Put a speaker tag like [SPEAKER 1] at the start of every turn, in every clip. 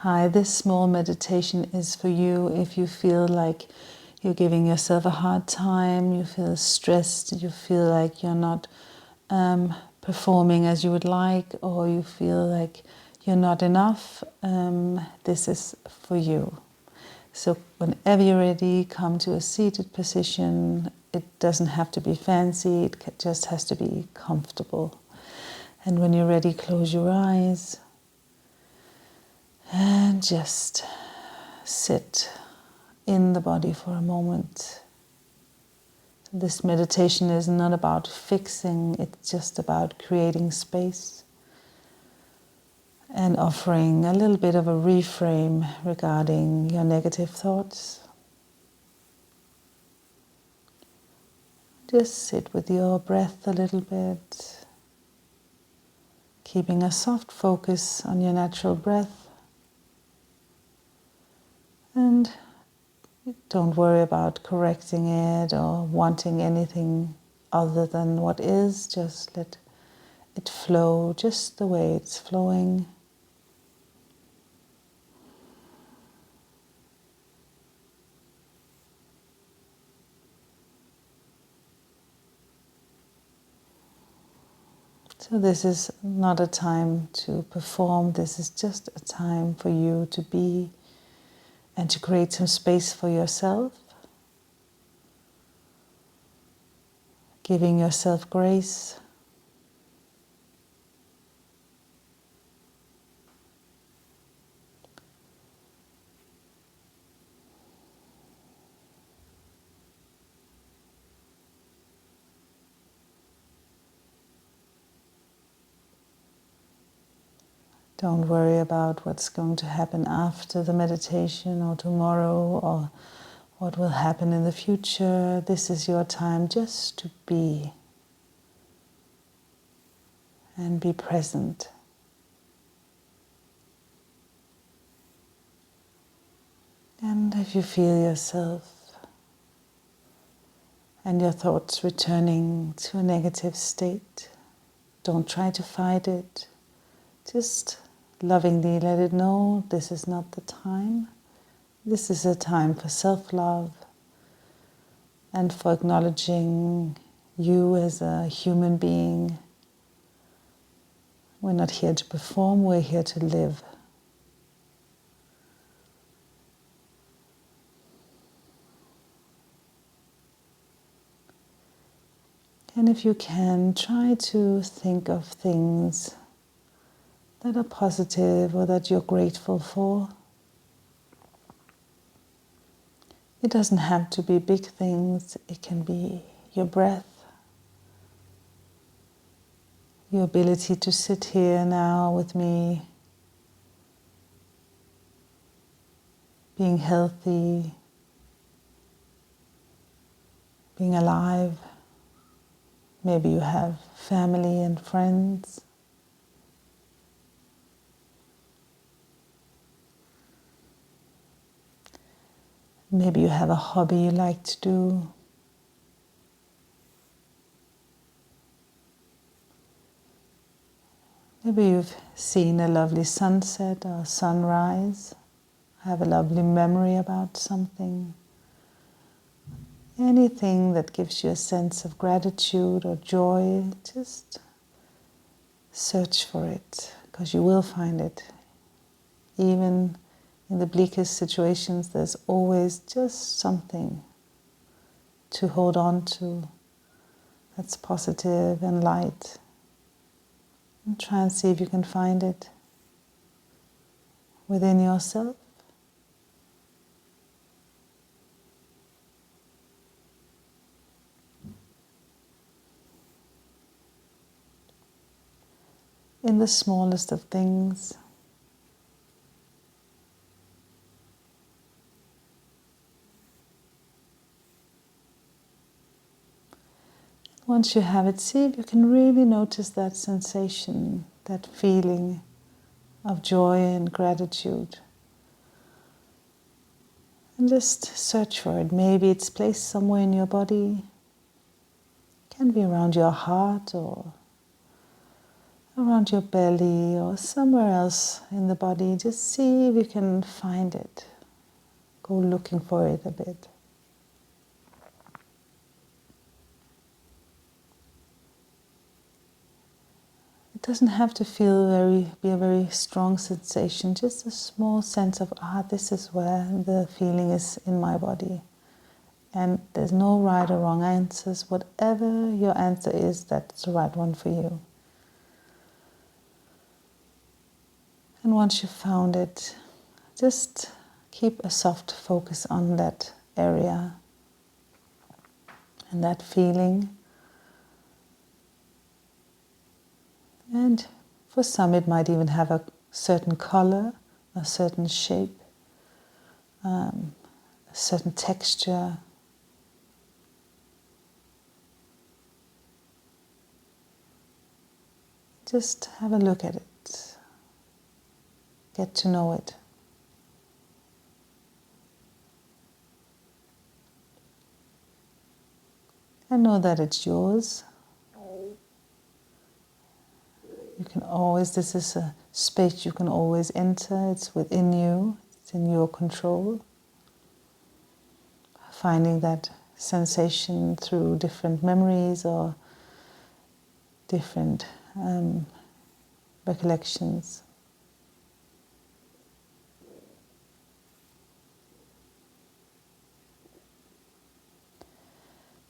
[SPEAKER 1] Hi, this small meditation is for you if you feel like you're giving yourself a hard time, you feel stressed, you feel like you're not performing as you would like, or you feel like you're not enough. This is for you. So whenever you're ready, come to a seated position. It doesn't have to be fancy, it just has to be comfortable. And when you're ready, close your eyes and just sit in the body for a moment. This meditation is not about fixing, it's just about creating space and offering a little bit of a reframe regarding your negative thoughts. Just sit with your breath a little bit, keeping a soft focus on your natural breath. And don't worry about correcting it or wanting anything other than what is. Just let it flow just the way it's flowing. So this is not a time to perform, this is just a time for you to be and to create some space for yourself, giving yourself grace. Don't worry about what's going to happen after the meditation or tomorrow or what will happen in the future. This is your time just to be and be present. And if you feel yourself and your thoughts returning to a negative state, don't try to fight it. Just lovingly let it know this is not the time. This is a time for self-love and for acknowledging you as a human being. We're not here to perform, we're here to live. And if you can, try to think of things that are positive or that you're grateful for. It doesn't have to be big things, it can be your breath, your ability to sit here now with me, being healthy, being alive. Maybe you have family and friends. Maybe you have a hobby you like to do. Maybe you've seen a lovely sunset or sunrise, have a lovely memory about something. Anything that gives you a sense of gratitude or joy, just search for it, because you will find it. Even in the bleakest situations, there's always just something to hold on to that's positive and light. And try and see if you can find it within yourself. In the smallest of things. Once you have it, see if you can really notice that sensation, that feeling of joy and gratitude. And just search for it. Maybe it's placed somewhere in your body. It can be around your heart or around your belly or somewhere else in the body. Just see if you can find it. Go looking for it a bit. It doesn't have to be a very strong sensation, just a small sense of, this is where the feeling is in my body. And there's no right or wrong answers. Whatever your answer is, that's the right one for you. And once you've found it, just keep a soft focus on that area and that feeling. And for some it might even have a certain color, a certain shape, a certain texture. Just have a look at it. Get to know it. And know that it's yours. You can always, this is a space you can always enter. It's within you. It's in your control. Finding that sensation through different memories or different recollections.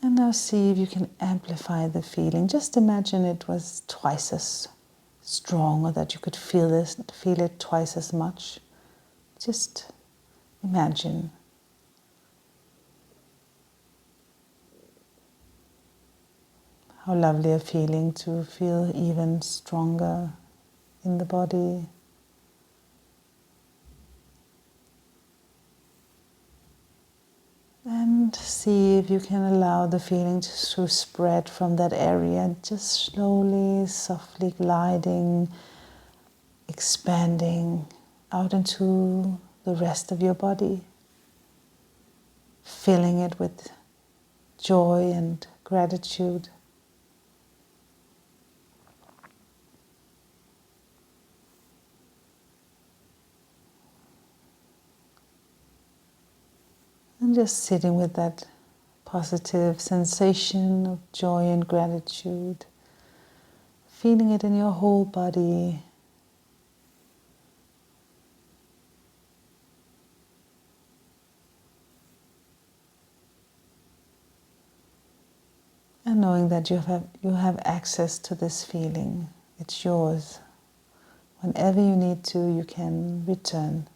[SPEAKER 1] And now see if you can amplify the feeling. Just imagine it was twice as strong, or that you could feel it twice as much. Just imagine. How lovely a feeling to feel even stronger in the body. And see if you can allow the feeling to spread from that area, just slowly, softly gliding, expanding out into the rest of your body, filling it with joy and gratitude. And just sitting with that positive sensation of joy and gratitude, feeling it in your whole body. And knowing that you have access to this feeling. It's yours. Whenever you need to, you can return.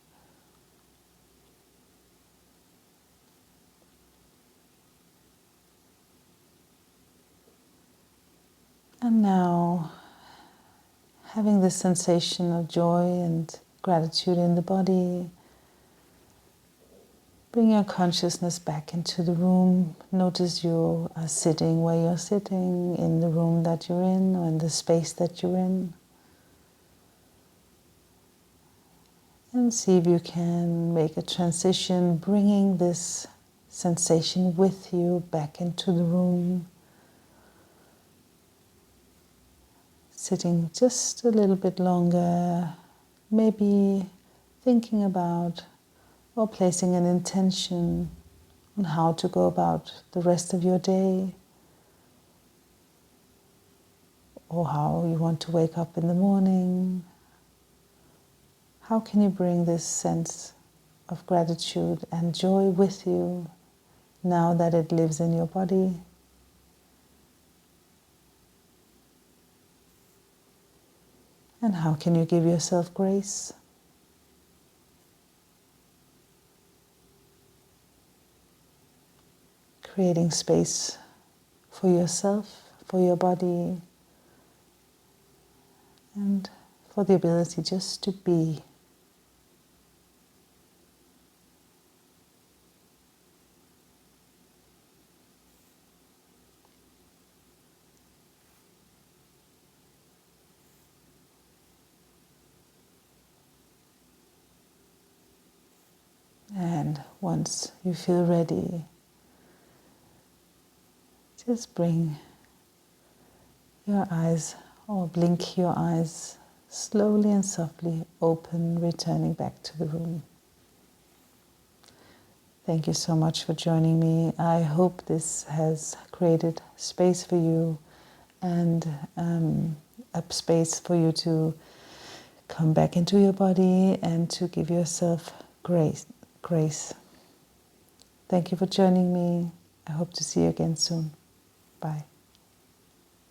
[SPEAKER 1] And now, having this sensation of joy and gratitude in the body, bring your consciousness back into the room. Notice you are sitting where you're sitting, in the room that you're in, or in the space that you're in. And see if you can make a transition, bringing this sensation with you back into the room. Sitting just a little bit longer, maybe thinking about or placing an intention on how to go about the rest of your day, or how you want to wake up in the morning. How can you bring this sense of gratitude and joy with you now that it lives in your body? And how can you give yourself grace? Creating space for yourself, for your body, and for the ability just to be. And once you feel ready, just bring your eyes or blink your eyes slowly and softly open, returning back to the room. Thank you so much for joining me. I hope this has created space for you and a space for you to come back into your body and to give yourself grace. Thank you for joining me. I hope to see you again soon. Bye.